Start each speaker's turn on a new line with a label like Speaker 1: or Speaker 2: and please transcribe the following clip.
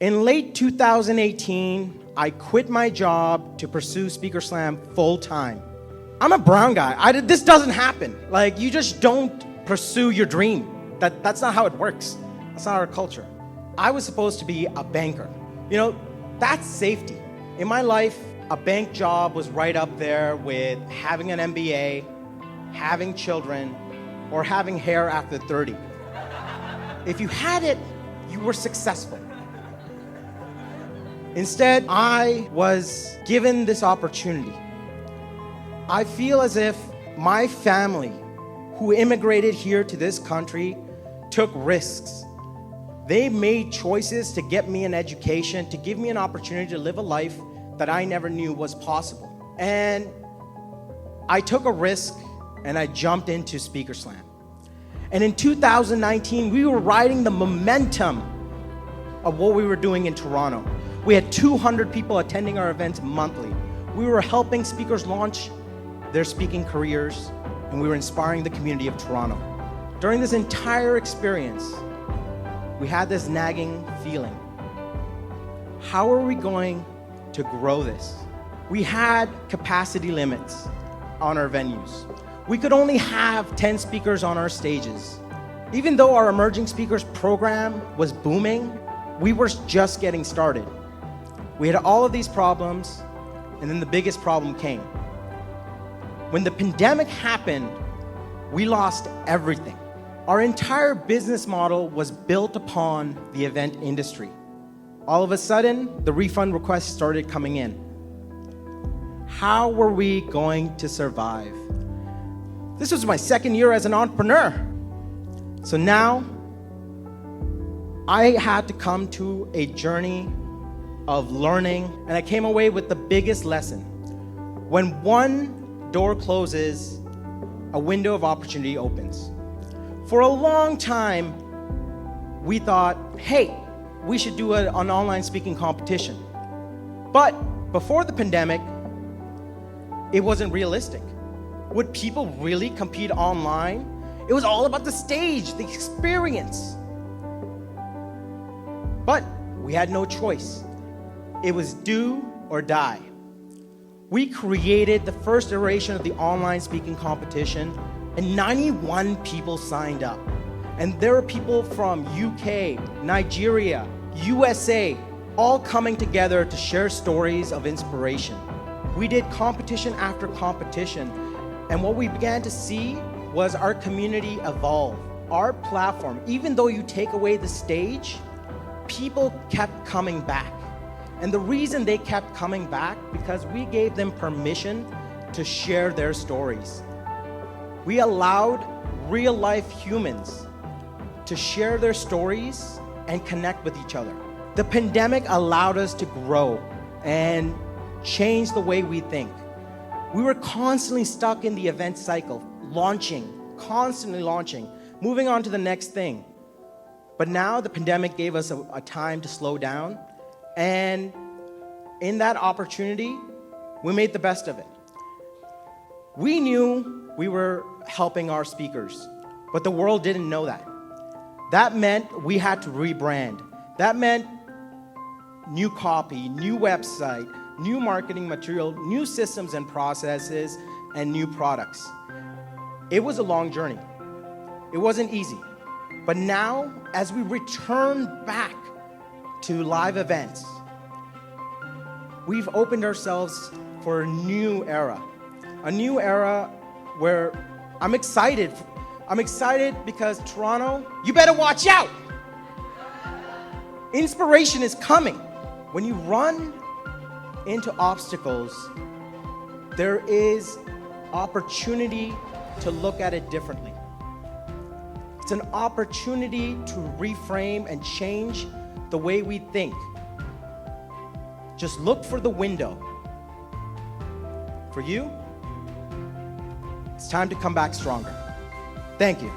Speaker 1: In late 2018, I quit my job to pursue Speaker Slam full time. I'm a brown guy. This doesn't happen. Like, you just don't pursue your dream. That's not how it works. That's not our culture. I was supposed to be a banker. You know, that's safety. In my life, a bank job was right up there with having an MBA, having children, or having hair after 30. If you had it, you were successful. Instead, I was given this opportunity. I feel as if my family, who immigrated here to this country, took risks. They made choices to get me an education, to give me an opportunity to live a life that I never knew was possible. And I took a risk and I jumped into Speaker Slam. And in 2019, we were riding the momentum of what we were doing in Toronto. We had 200 people attending our events monthly. We were helping speakers launch their speaking careers, and we were inspiring the community of Toronto. During this entire experience, we had this nagging feeling. How are we going to grow this? We had capacity limits on our venues. We could only have 10 speakers on our stages. Even though our emerging speakers program was booming, we were just getting started. We had all of these problems, and then the biggest problem came. When the pandemic happened, we lost everything. Our entire business model was built upon the event industry. All of a sudden, the refund requests started coming in. How were we going to survive? This was my second year as an entrepreneur. So now, I had to come to a journey of learning, and I came away with the biggest lesson. When one door closes, a window of opportunity opens. For a long time, we thought, hey, we should do an online speaking competition. But before the pandemic, it wasn't realistic. Would people really compete online? It was all about the stage, the experience. But we had no choice. It was do or die. We created the first iteration of the online speaking competition, and 91 people signed up. And there were people from UK, Nigeria, USA, all coming together to share stories of inspiration. We did competition after competition, and what we began to see was our community evolve. Our platform, even though you take away the stage, people kept coming back. And the reason they kept coming back, because we gave them permission to share their stories. We allowed real life humans to share their stories and connect with each other. The pandemic allowed us to grow and change the way we think. We were constantly stuck in the event cycle, constantly launching, moving on to the next thing. But now the pandemic gave us a time to slow down, and in that opportunity, we made the best of it. We knew we were helping our speakers, but the world didn't know that. That meant we had to rebrand. That meant new copy, new website, new marketing material, new systems and processes, and new products. It was a long journey. It wasn't easy. But now, as we return back to live events, we've opened ourselves for a new era where I'm excited. I'm excited because Toronto, you better watch out. Inspiration is coming. When you run into obstacles, there is opportunity to look at it differently. It's an opportunity to reframe and change the way we think. Just look for the window. For you, it's time to come back stronger. Thank you.